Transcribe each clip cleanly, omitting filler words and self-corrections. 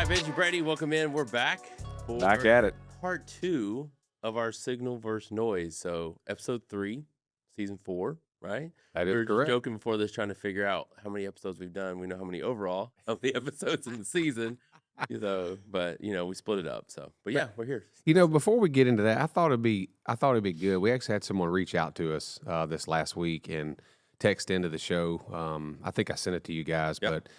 right, Benji Brady, welcome in. We're back. Back at it. Part 2 of our signal versus noise. So episode 3, season 4, right? That is we were correct. joking before this, trying to figure out how many episodes we've done. We know how many overall of the episodes in the season. But we split it up. So, but yeah, we're here. Before we get into that, I thought it'd be good. We actually had someone reach out to us this last week and text into the show. I think I sent it to you guys, but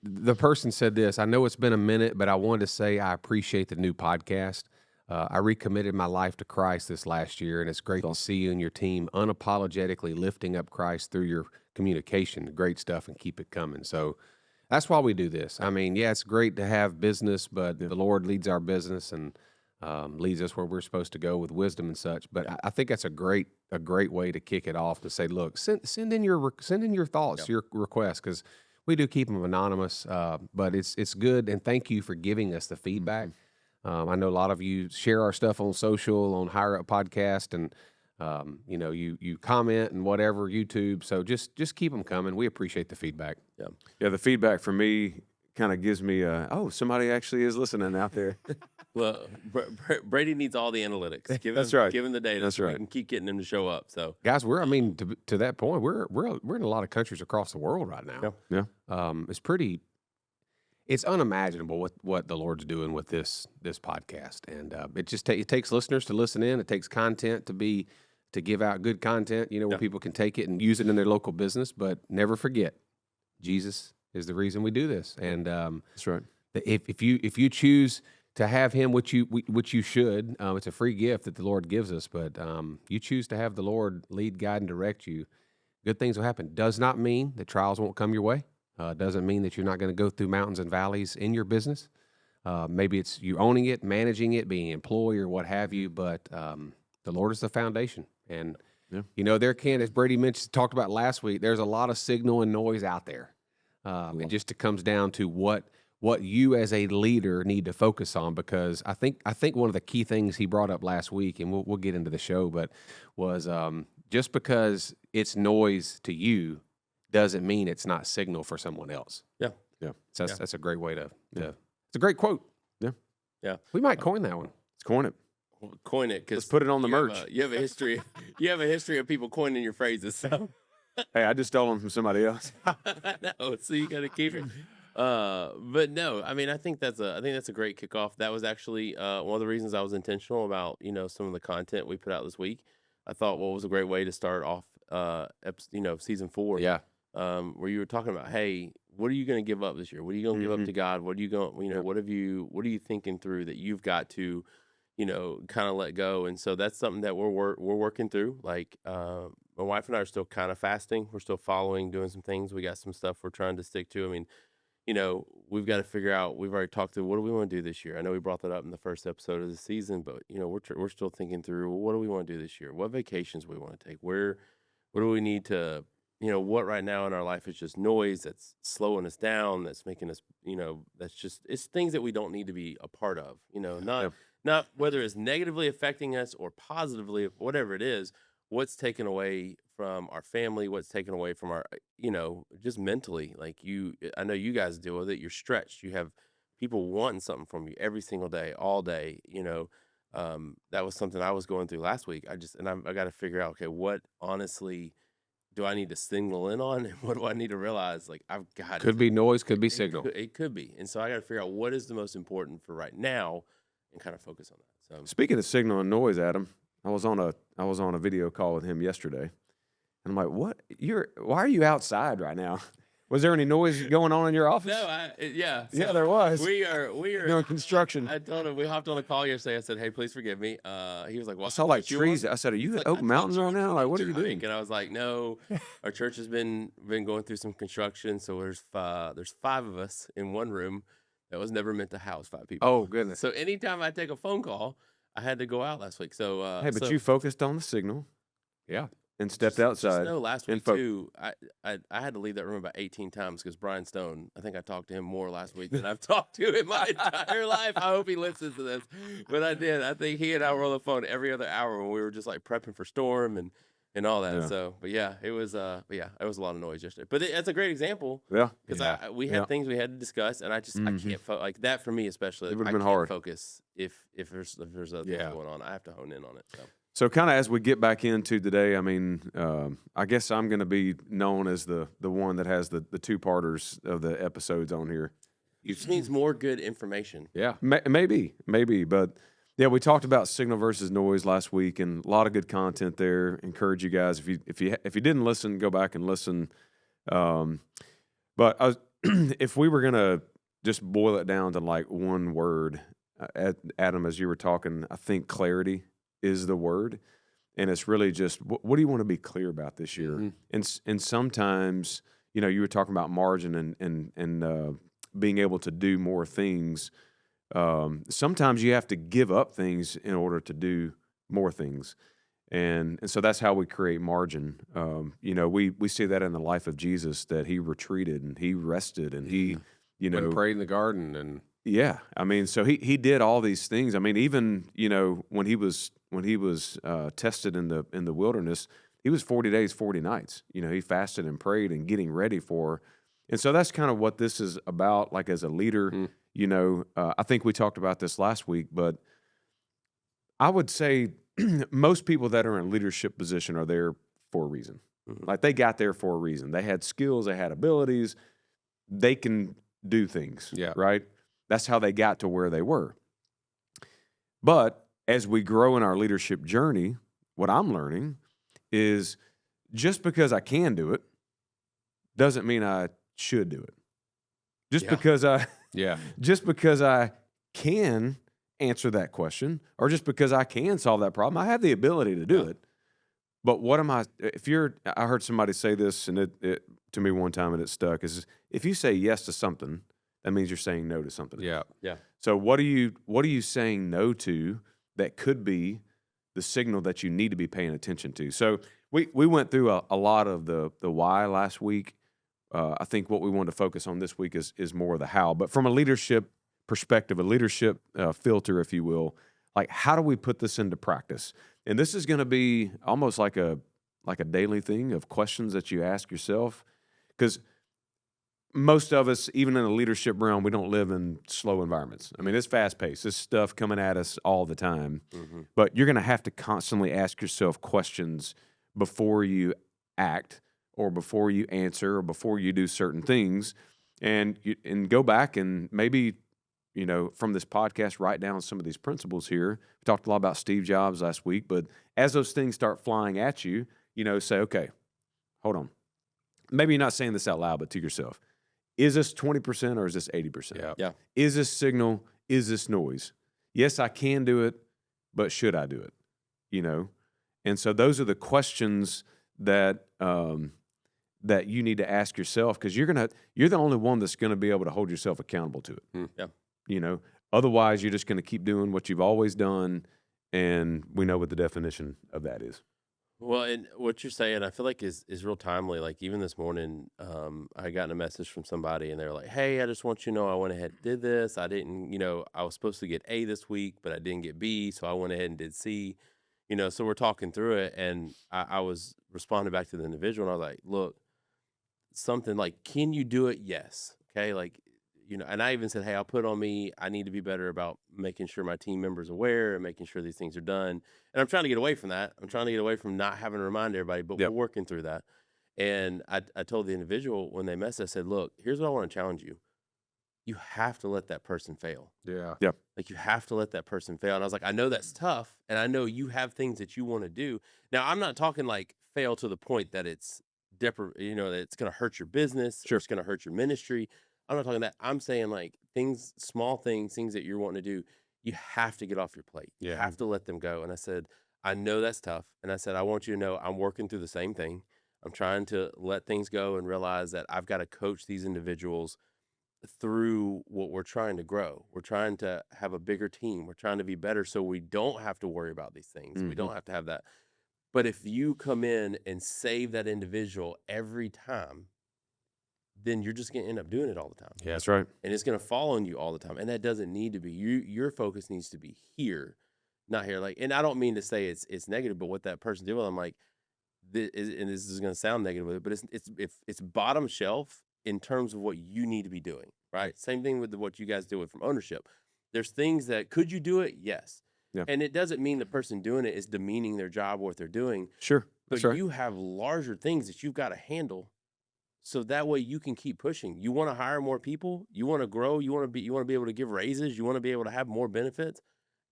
the person said this: I know it's been a minute, but I wanted to say I appreciate the new podcast. I recommitted my life to Christ this last year, and it's great to see you and your team unapologetically lifting up Christ through your communication. Great stuff, and keep it coming. So that's why we do this. I mean, it's great to have business, but the Lord leads our business and leads us where we're supposed to go with wisdom and such. But I think that's a great way to kick it off, to say, look, send in your thoughts, your requests, because we do keep them anonymous. But it's good, and thank you for giving us the feedback. I know a lot of you share our stuff on social, on Higher Up Podcast, and you comment and whatever, YouTube. So just keep them coming. We appreciate the feedback. Yeah. The feedback for me kind of gives me somebody actually is listening out there. Well, Brady needs all the analytics. That's right. Give him the data. That's so right. We can keep getting him to show up. So, guys, to that point, we're in a lot of countries across the world right now. Yeah. It's unimaginable what the Lord's doing with this podcast, and it takes listeners to listen in. It takes content to give out good content, where people can take it and use it in their local business. But never forget, Jesus is the reason we do this, and That's right. If you choose to have Him, which you should, it's a free gift that the Lord gives us. But you choose to have the Lord lead, guide, and direct you, good things will happen. Does not mean that trials won't come your way. Doesn't mean that you're not going to go through mountains and valleys in your business. Maybe it's you owning it, managing it, being an employee or what have you. But the Lord is the foundation. And, as Brady talked about last week, there's a lot of signal and noise out there. It just comes down to what you as a leader need to focus on, because I think one of the key things he brought up last week, and we'll get into the show, but was just because it's noise to you doesn't mean it's not signal for someone else. Yeah. So that's a great way to it's a great quote. Yeah. We might coin that one. Let's coin it. Coin it, because Let's put it on the merch. You have a history. You have a history of people coining your phrases. So. Hey, I just stole them from somebody else. No, so you got to keep it. But no, I mean, I think that's a great kickoff. That was actually one of the reasons I was intentional about some of the content we put out this week. I thought what was a great way to start off season 4. Yeah. Where you were talking about, hey, what are you going to give up this year? What are you going to give up to God? What are you going, what are you thinking through that you've got to, kind of let go? And so that's something that we're working through. Like, my wife and I are still kind of fasting. We're still doing some things. We got some stuff we're trying to stick to. I mean, we've got to figure out, we've already talked to, what do we want to do this year? I know we brought that up in the first episode of the season, but, we're still thinking through, well, what do we want to do this year? What vacations we want to take? What do we need to, what right now in our life is just noise that's slowing us down, that's making us, it's things that we don't need to be a part of, not whether it's negatively affecting us or positively, whatever it is, what's taken away from our family, what's taken away from our, just mentally. Like I know you guys deal with it. You're stretched. You have people wanting something from you every single day, all day, that was something I was going through last week. I got to figure out, okay, what honestly do I need to signal in on? And what do I need to realize? Like, I've got Could be noise, could be signal. It could be. And so I got to figure out what is the most important for right now and kind of focus on that. So Speaking of signal and noise, Adam, I was on a video call with him yesterday, and I'm like, why are you outside right now? Was there any noise going on in your office? No, Yeah, there was. We are doing construction. I told him, we hopped on a call yesterday. I said, hey, please forgive me. He was like, well, I saw like trees. I said, are you at Oak Mountain right now? Like, what are you doing? And I was like, no, our church has been going through some construction. So there's 5 of us in one room that was never meant to house 5 people. Oh, goodness. So anytime I take a phone call, I had to go out last week. So hey, but you focused on the signal. Yeah. And stepped outside. No, last week too, I had to leave that room about 18 times because Brian Stone, I think I talked to him more last week than I've talked to in my entire life. I hope he listens to this. But I did. I think he and I were on the phone every other hour when we were just like prepping for storm. And and all that. Yeah. So, but yeah, it was it was a lot of noise yesterday. But that's a great example Yeah. because Yeah. we had things we had to discuss, and I Mhm. can't like that for me especially. It Like, would've I been can't hard. focus if there's other things Yeah. going on. I have to hone in on it. So. So kind of as we get back into today, I mean, I guess I'm going to be known as the one that has the two-parters of the episodes on here. It just means more good information. Yeah. Maybe, but yeah, we talked about signal versus noise last week, and a lot of good content there. Encourage you guys if you didn't listen, go back and listen. But if we were gonna just boil it down to like one word, Adam, as you were talking, I think clarity is the word, and it's really just what do you want to be clear about this year? Mhm. And sometimes you were talking about margin and being able to do more things. Sometimes you have to give up things in order to do more things. And so that's how we create margin. We see that in the life of Jesus, that he retreated and he rested and he, Went and prayed in the garden and yeah. I mean, so he did all these things. I mean, even when he was tested in the wilderness, he was 40 days, 40 nights. He fasted and prayed and getting ready for. And so that's kind of what this is about. Like as a leader, I think we talked about this last week, but I would say most people that are in leadership position are there for a reason. Mhm. Like they got there for a reason. They had skills, they had abilities, they can do things. Yeah. Right. That's how they got to where they were. But as we grow in our leadership journey, what I'm learning is just because I can do it doesn't mean I should do it. Just yeah. just because I can answer that question, or just because I can solve that problem, I have the ability to do Yeah. it. But what am I? I heard somebody say this, and it to me one time, and it stuck. Is if you say yes to something, that means you're saying no to something. Yeah. Yeah. So what are you saying no to that could be the signal that you need to be paying attention to? So we went through a lot of the why last week. I think what we want to focus on this week is more of the how. But from a leadership perspective, a leadership filter, if you will, like how do we put this into practice? And this is going to be almost like a daily thing of questions that you ask yourself, because most of us, even in the leadership realm, we don't live in slow environments. I mean, it's fast paced. This stuff coming at us all the time. Mm-hmm. But you're going to have to constantly ask yourself questions before you act, or before you answer, or before you do certain things, and go back and maybe from this podcast, write down some of these principles here. We talked a lot about Steve Jobs last week, but as those things start flying at you, say, okay, hold on. Maybe you're not saying this out loud, but to yourself. Is this 20% or is this 80%? Yeah. Yeah. Is this signal? Is this noise? Yes, I can do it, but should I do it? And so those are the questions that that you need to ask yourself, because you're the only one that's going to be able to hold yourself accountable to it. Yeah. Otherwise you're just going to keep doing what you've always done, and we know what the definition of that is. Well, and what you're saying, I feel like is real timely. Like even this morning, I got a message from somebody, and they're like, "Hey, I just want you to know I went ahead and did this. I didn't, I was supposed to get A this week, but I didn't get B, so I went ahead and did C." So we're talking through it, and I was responding back to the individual, and I was like, "Look, something like, can you do it? Yes. Okay. Like, and I even said, hey, I'll put on me. I need to be better about making sure my team members are aware and making sure these things are done. And I'm trying to get away from that. I'm trying to get away from not having to remind everybody, but Yep. we're working through that. And I told the individual when they messaged, I said, look, here's what I want to challenge you. You have to let that person fail. Yeah. Yep. Like you have to let that person fail. And I was like, I know that's tough. And I know you have things that you want to do. Now, I'm not talking like fail to the point that it's that it's going to hurt your business. Sure. Or it's going to hurt your ministry. I'm not talking that. I'm saying like things, small things that you're wanting to do. You have to get off your plate. You Yeah. have to let them go. And I said, I know that's tough. And I said, I want you to know I'm working through the same thing. I'm trying to let things go and realize that I've got to coach these individuals through what we're trying to grow. We're trying to have a bigger team. We're trying to be better so we don't have to worry about these things. We don't have to have that. But if you come in and save that individual every time, then you're just going to end up doing it all the time. Yeah, that's right. And it's going to fall on you all the time. And that doesn't need to be. Your focus needs to be here, not here. Like, and I don't mean to say it's negative, but what that person did, I'm like, and this is going to sound negative with it, but it's bottom shelf in terms of what you need to be doing, right? Same thing with what you guys do with from ownership. There's things that could you do it? Yes. Yeah. And it doesn't mean the person doing it is demeaning their job or what they're doing. Sure. But That's right. you have larger things that you've got to handle, so that way you can keep pushing. You want to hire more people, you want to grow, you want to be able to give raises, you want to be able to have more benefits.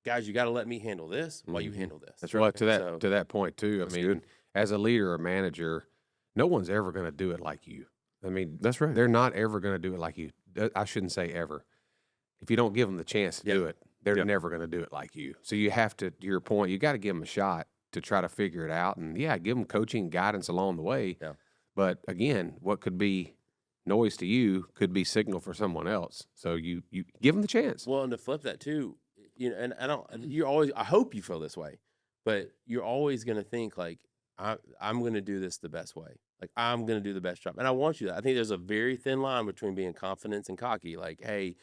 Guys, you got to let me handle this while you handle this. That's Well, right. to that point too. I mean, good. as a leader or manager, no one's ever going to do it like you. I mean, That's right. they're not ever going to do it like you. I shouldn't say ever. If you don't give them the chance to do it, they're never going to do it like you. So you have to your point, you got to give them a shot to try to figure it out, and give them coaching and guidance along the way. Yeah. But again, what could be noise to you could be signal for someone else. So you give them the chance. Well, and to flip that too, and you're always, I hope you feel this way, but you're always going to think like, I'm going to do this the best way. Like, I'm going to do the best job. And I want you to. I think there's a very thin line between being confident and cocky. Like, hey,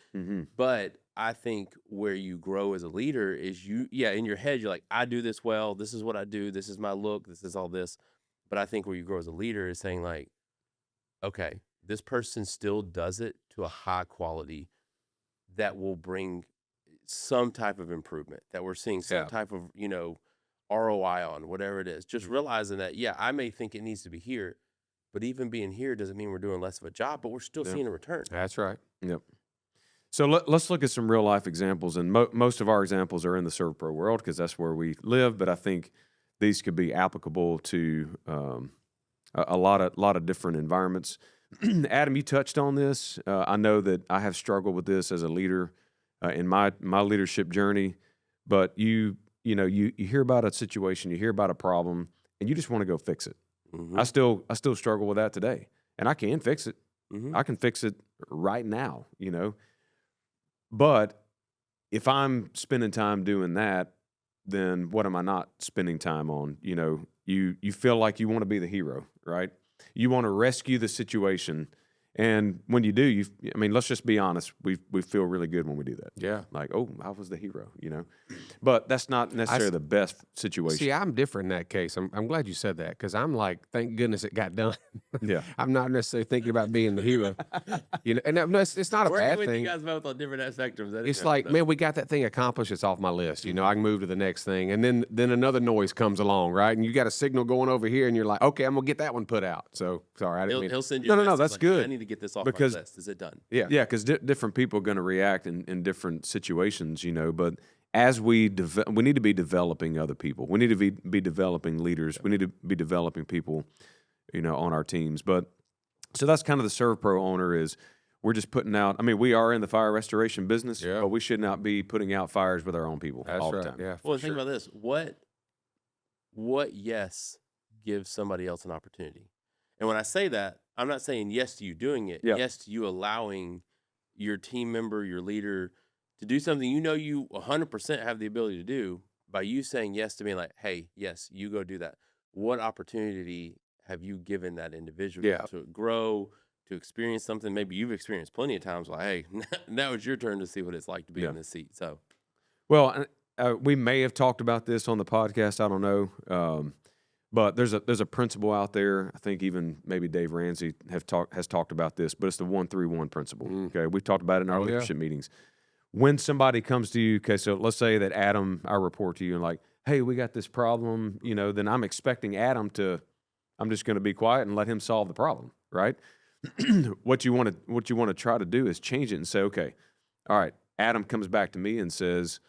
but I think where you grow as a leader is in your head, you're like, I do this well. This is what I do. This is my look. This is all this. But I think where you grow as a leader is saying like, okay, this person still does it to a high quality that will bring some type of improvement, that we're seeing some type of, ROI on, whatever it is. Just realizing that, I may think it needs to be here, but even being here doesn't mean we're doing less of a job, but we're still seeing a return. That's right. Yep. So let's look at some real life examples, and most of our examples are in the ServPro world because that's where we live. But I think these could be applicable to a lot of different environments. Adam, you touched on this. I know that I have struggled with this as a leader in my leadership journey. But you hear about a situation, you hear about a problem, and you just want to go fix it. I still struggle with that today, and I can fix it. I can fix it right now, But if I'm spending time doing that, then what am I not spending time on? You feel like you want to be the hero, right? You want to rescue the situation. And when you do, let's just be honest. We feel really good when we do that. Yeah. Like, oh, I was the hero, But that's not necessarily the best situation. See, I'm different in that case. I'm glad you said that because I'm like, thank goodness it got done. Yeah. I'm not necessarily thinking about being the hero. And it's not a bad thing. You guys both on different spectrums. It's like, man, we got that thing accomplished. It's off my list. I can move to the next thing. And then another noise comes along, right? And you got a signal going over here, and you're like, okay, I'm going to get that one put out. So, sorry, I didn't mean. He'll send you No, that's like, good. I need to get this off Because- my list. Is it done? Yeah. Yeah, because different people are going to react in different situations, But as we need to be developing other people. We need to be developing leaders. We need to be developing people, on our teams. But so that's kind of the ServPro owner is we're just putting out. We are in the fire restoration business, but we should not be putting out fires with our own people all the time. Yeah. Well, think about this. What yes gives somebody else an opportunity? And when I say that, I'm not saying yes to you doing it. Yep. Yes to you allowing your team member, your leader, to do something you 100% have the ability to do by you saying yes to me, like, hey, yes, you go do that. What opportunity have you given that individual to grow, to experience something? Maybe you've experienced plenty of times like, hey, now it's your turn to see what it's like to be in this seat. So, well, we may have talked about this on the podcast. I don't know. But there's a principle out there. I think even maybe Dave Ramsey has talked about this, but it's the 1-3-1 principle. Okay, we've talked about it in our leadership meetings. When somebody comes to you, okay, so let's say that Adam, I report to you and like, hey, we got this problem, then I'm expecting Adam I'm just going to be quiet and let him solve the problem, right? What you want to try to do is change it and say, okay, all right. Adam comes back to me and says,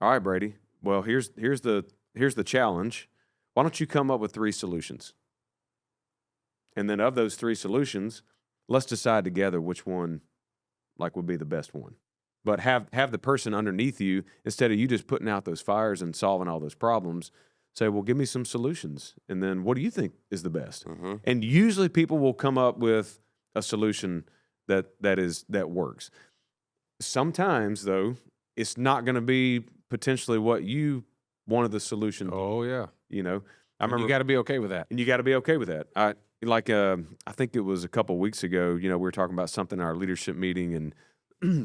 all right, Brady. Well, here's the challenge. Why don't you come up with 3 solutions? And then of those 3 solutions, let's decide together which one would be the best one. But have the person underneath you, instead of you just putting out those fires and solving all those problems, say, well, give me some solutions. And then what do you think is the best? And usually people will come up with a solution that works. Sometimes, though, it's not going to be potentially what you wanted the solution. Oh, yeah. I remember you got to be okay with that. And you got to be okay with that. I think it was a couple of weeks ago, we were talking about something in our leadership meeting and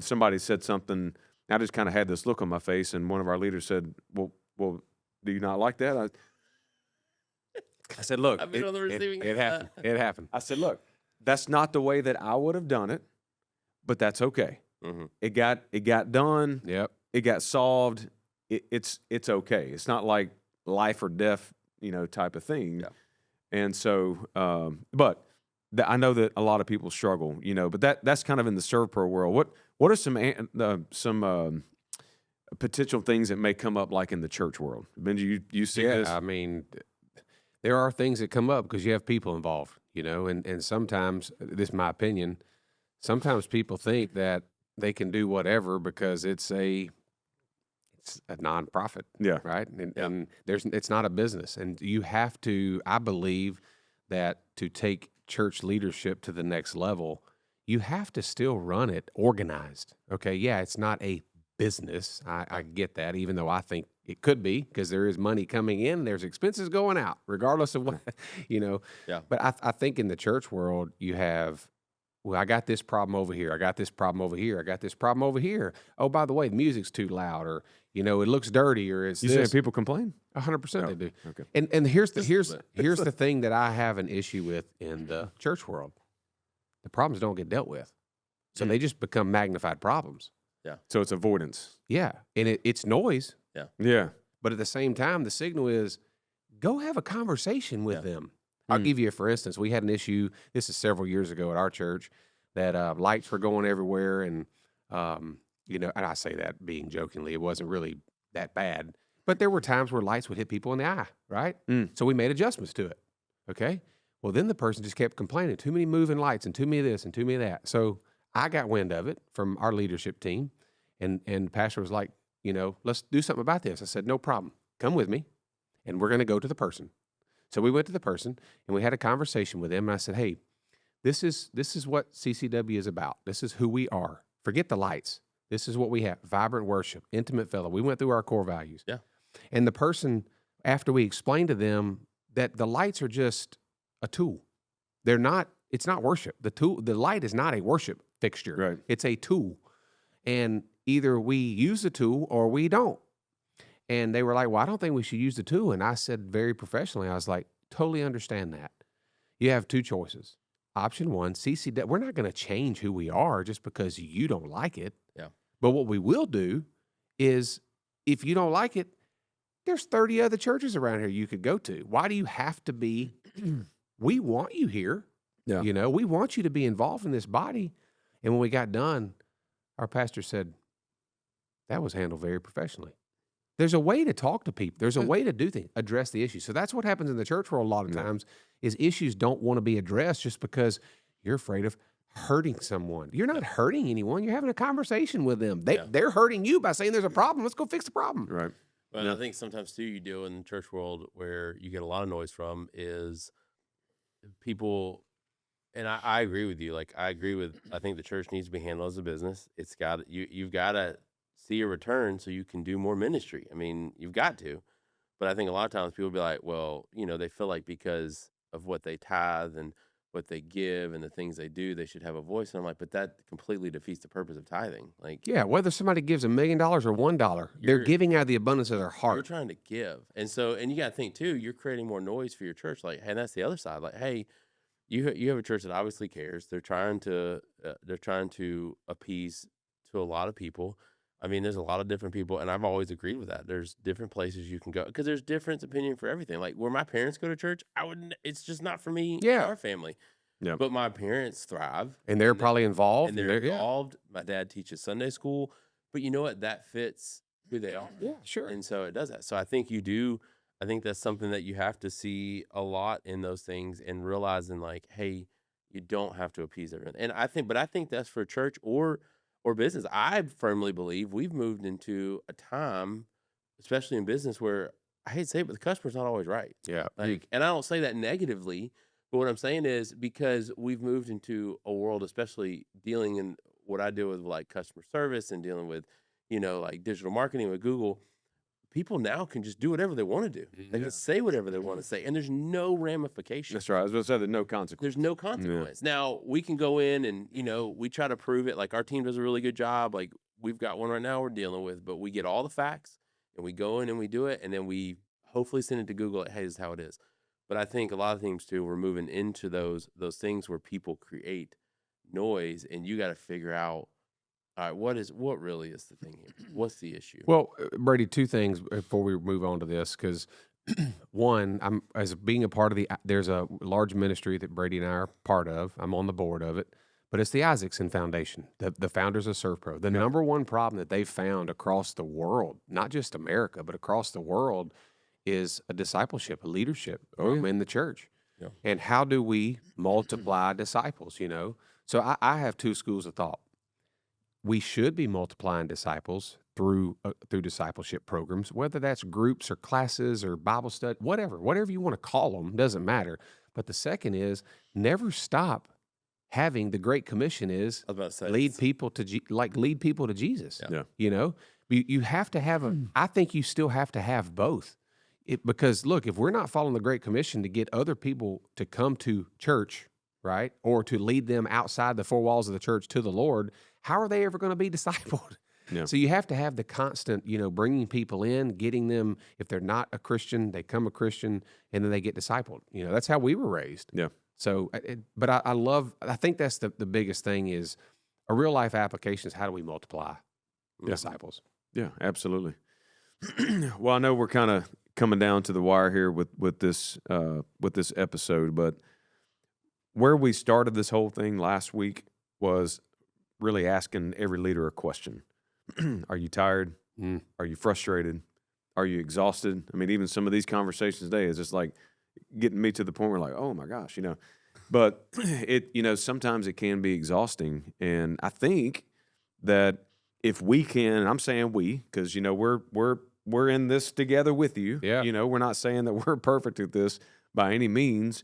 somebody said something. I just kind of had this look on my face and one of our leaders said, well, do you not like that? I said, look, I've been on the receiving It end of happened. that. It happened. I said, look, that's not the way that I would have done it, but that's okay. Mhm. It got done. Yep. It got solved. It's okay. It's not like life or death, type of thing. Yeah. And so, but I know that a lot of people struggle, but that's kind of in the ServPro world. What are some potential things that may come up like in the church world? Benji, you see this? I mean, there are things that come up because you have people involved, and sometimes, this is my opinion, sometimes people think that they can do whatever because it's a nonprofit, Yeah. right? And it's not a business, and you have to. I believe that to take church leadership to the next level, you have to still run it organized. Okay, yeah, it's not a business. I get that, even though I think it could be because there is money coming in, there's expenses going out, regardless of what, Yeah. But I think in the church world, you have, well, I got this problem over here. I got this problem over here. I got this problem over here. Oh, by the way, the music's too loud, or it looks dirty, or it's You this. saying people complain? 100% Oh, they do. okay. And here's the thing that I have an issue with in the church world. The problems don't get dealt with, so they just become magnified problems. So it's avoidance. Yeah, and it's noise. Yeah. But at the same time, the signal is go have a conversation with them. I'll give you for instance, we had an issue, this is several years ago at our church, that lights were going everywhere. And, and I say that being jokingly, it wasn't really that bad. But there were times where lights would hit people in the eye, right? So we made adjustments to it, okay? Well, then the person just kept complaining, too many moving lights and too many of this and too many of that. So I got wind of it from our leadership team, and the pastor was like, let's do something about this. I said, no problem. Come with me, and we're going to go to the person. So we went to the person, and we had a conversation with them, and I said, hey, this is what CCW is about. This is who we are. Forget the lights. This is what we have. Vibrant worship, intimate fellow. We went through our core values. Yeah. And the person, after we explained to them that the lights are just a tool. It's not worship. The light is not a worship fixture. Right. It's a tool. And either we use the tool or we don't. And they were like, well, I don't think we should use the tool. And I said very professionally, I was like, totally understand that. You have two choices. Option one, CCW, we're not going to change who we are just because you don't like it. Yeah. But what we will do is, if you don't like it, there's 30 other churches around here you could go to. Why do you have to be? We want you here. Yeah. We want you to be involved in this body. And when we got done, our pastor said, that was handled very professionally. There's a way to talk to people. There's a way to do things, address the issue. So that's what happens in the church world a lot of times, is issues don't want to be addressed just because you're afraid of hurting someone. You're not hurting anyone. You're having a conversation with them. They're hurting you by saying there's a problem. Let's go fix the problem. Right. But I think sometimes too, you deal in the church world where you get a lot of noise from is people, and I agree with you. Like I think the church needs to be handled as a business. It's got you've got to see a return so you can do more ministry. I mean, you've got to. But I think a lot of times people be like, well, they feel like because of what they tithe and what they give and the things they do, they should have a voice. And I'm like, but that completely defeats the purpose of tithing. Like, Yeah, whether somebody gives $1 million or $1, they're giving out of the abundance of their you're heart. trying to give. And you got to think too, you're creating more noise for your church. Like, hey, and that's the other side. Like, hey, you have a church that obviously cares. They're trying to appease to a lot of people. I mean, there's a lot of different people, and I've always agreed with that. There's different places you can go because there's different opinion for everything. Like where my parents go to church, it's just not for me and our family. Yeah. But my parents thrive. And they're probably involved. And they're involved. My dad teaches Sunday school. But you know what? That fits who they are. Yeah, sure. And so it does that. So I think I think that's something that you have to see a lot in those things and realizing like, hey, you don't have to appease everyone. And I think that's for church or business. I firmly believe we've moved into a time, especially in business, where I hate to say it, but the customer's not always right. Yeah. And I don't say that negatively, but what I'm saying is because we've moved into a world, especially dealing in what I deal with like customer service and dealing with, like digital marketing with Google, people now can just do whatever they want to do. They can say whatever they want to say, and there's no ramification. That's right. I was going to say there's no consequence. There's no consequence. Now, we can go in and, we try to prove it. Like, our team does a really good job. Like, we've got one right now we're dealing with, but we get all the facts, and we go in and we do it, and then we hopefully send it to Google, hey, this is how it is. But I think a lot of things too, we're moving into those things where people create noise, and you got to figure out, all right, what really is the thing here? What's the issue? Well, Brady, two things before we move on to this, because one, I'm as being a part of there's a large ministry that Brady and I are part of. I'm on the board of it, but it's the Isaacson Foundation, the founders of ServPro. The number one problem that they've found across the world, not just America, but across the world, is a discipleship, a leadership in the church. Yeah. And how do we multiply disciples, So I have two schools of thought. We should be multiplying disciples through discipleship programs, whether that's groups or classes or Bible study, whatever you want to call them, doesn't matter. But the second is never stop having the Great Commission is I was about to say, lead people to Jesus. Yeah. You have to have I think you still have to have both. Because look, if we're not following the Great Commission to get other people to come to church, right, or to lead them outside the four walls of the church to the Lord, how are they ever going to be discipled? Yeah. So you have to have the constant, bringing people in, getting them, if they're not a Christian, they become a Christian, and then they get discipled. That's how we were raised. Yeah. So, but I think that's the biggest thing is a real life application is how do we multiply disciples? Yeah, absolutely. Well, I know we're kind of coming down to the wire here with this episode, but where we started this whole thing last week was really asking every leader a question. Are you tired? Are you frustrated? Are you exhausted? I mean, even some of these conversations today is just like getting me to the point where like, oh my gosh, but sometimes it can be exhausting. And I think that if we can, and I'm saying we, because, we're in this together with you. Yeah. We're not saying that we're perfect at this by any means,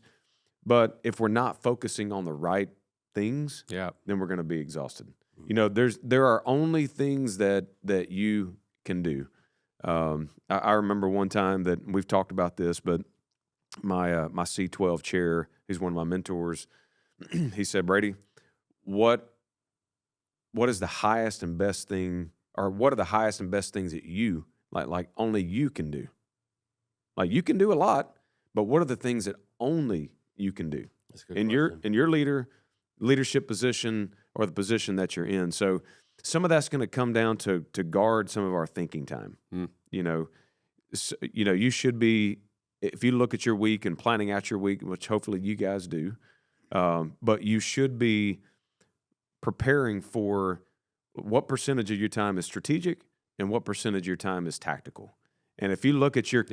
but if we're not focusing on the right things, then we're going to be exhausted. There are only things that you can do. I remember one time that we've talked about this, but my C12 chair, who's one of my mentors, he said, Brady, what is the highest and best thing, or what are the highest and best things that you like only you can do? Like you can do a lot, but what are the things that only you can do in your leadership position or the position that you're in? So some of that's going to come down to guard some of our thinking time. You should be, if you look at your week and planning out your week, which hopefully you guys do, but you should be preparing for what percentage of your time is strategic and what percentage of your time is tactical. And if you look at your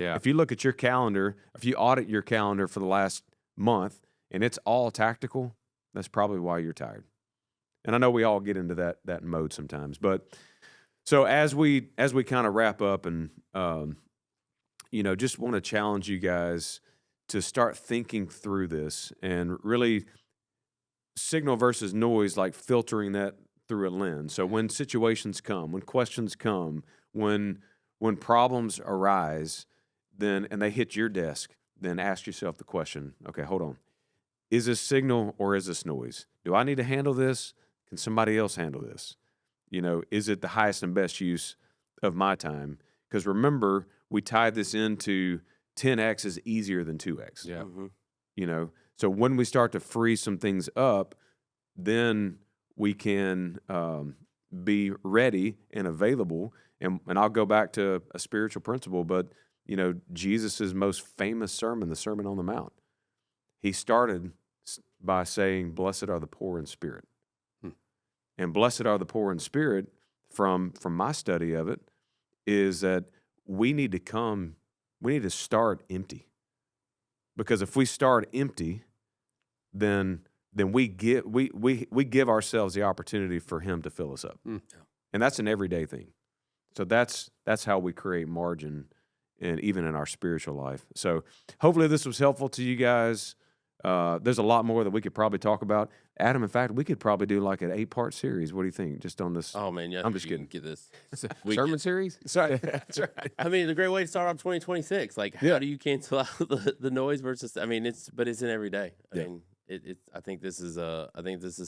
calendar, if you audit your calendar for the last month and it's all tactical, that's probably why you're tired. And I know we all get into that mode sometimes. But so as we kind of wrap up and just want to challenge you guys to start thinking through this and really signal versus noise, like filtering that through a lens. So when situations come, when questions come, when problems arise, and they hit your desk, then ask yourself the question, okay, hold on. Is this signal or is this noise? Do I need to handle this? Can somebody else handle this? Is it the highest and best use of my time? Because remember, we tied this into 10X is easier than 2X. Yeah. Mm-hmm. So when we start to free some things up, then we can be ready and available. And I'll go back to a spiritual principle, but, Jesus' most famous sermon, the Sermon on the Mount, he started by saying, blessed are the poor in spirit. And blessed are the poor in spirit, from my study of it, is that we need to start empty. Because if we start empty, then we give ourselves the opportunity for him to fill us up. And that's an everyday thing. So that's how we create margin, and even in our spiritual life. So hopefully this was helpful to you guys. There's a lot more that we could probably talk about. Adam, in fact, we could probably do like an 8-part series. What do you think? Just on this. Oh man, yeah. I'm just kidding. Get this Sermon series? Sorry. That's right. I mean, it's a great way to start off 2026. Like, how do you cancel out the noise versus? I mean, it's in every day. I mean, I think this is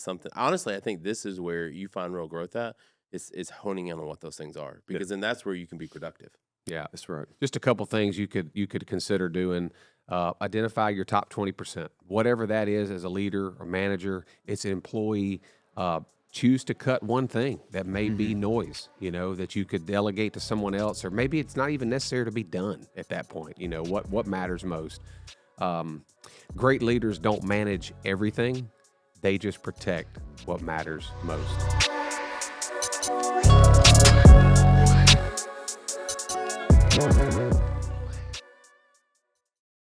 something. Honestly, I think this is where you find real growth at. Is honing in on what those things are, because then that's where you can be productive. Yeah, that's right. Just a couple things you could consider doing. Identify your top 20%, whatever that is as a leader or manager. It's an employee. Choose to cut one thing that may be noise, that you could delegate to someone else, or maybe it's not even necessary to be done at that point. What matters most. Great leaders don't manage everything. They just protect what matters most.